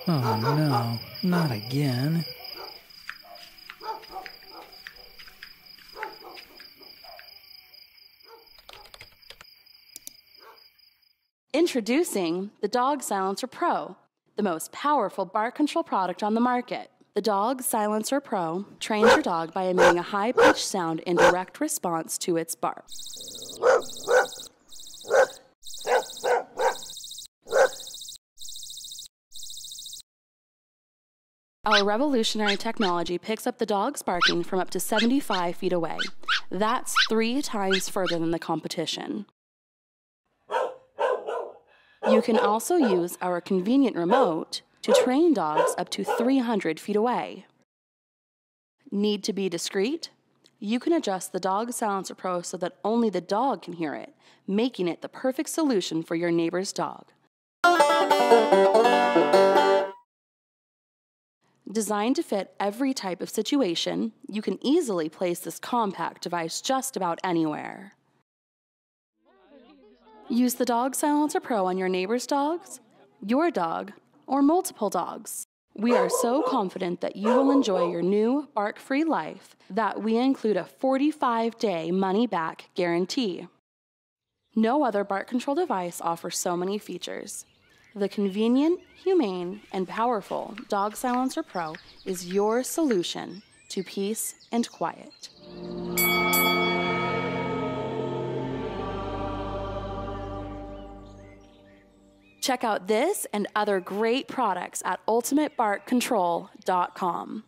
Oh no, not again. Introducing the Dog Silencer Pro, the most powerful bark control product on the market. The Dog Silencer Pro trains your dog by emitting a high-pitched sound in direct response to its bark. Our revolutionary technology picks up the dog's barking from up to 75 feet away. That's 3 times further than the competition. You can also use our convenient remote to train dogs up to 300 feet away. Need to be discreet? You can adjust the Dog Silencer Pro so that only the dog can hear it, making it the perfect solution for your neighbor's dog. Designed to fit every type of situation, you can easily place this compact device just about anywhere. Use the Dog Silencer Pro on your neighbor's dogs, your dog, or multiple dogs. We are so confident that you will enjoy your new bark-free life that we include a 45-day money-back guarantee. No other bark control device offers so many features. The convenient, humane, and powerful Dog Silencer Pro is your solution to peace and quiet. Check out this and other great products at ultimatebarkcontrol.com.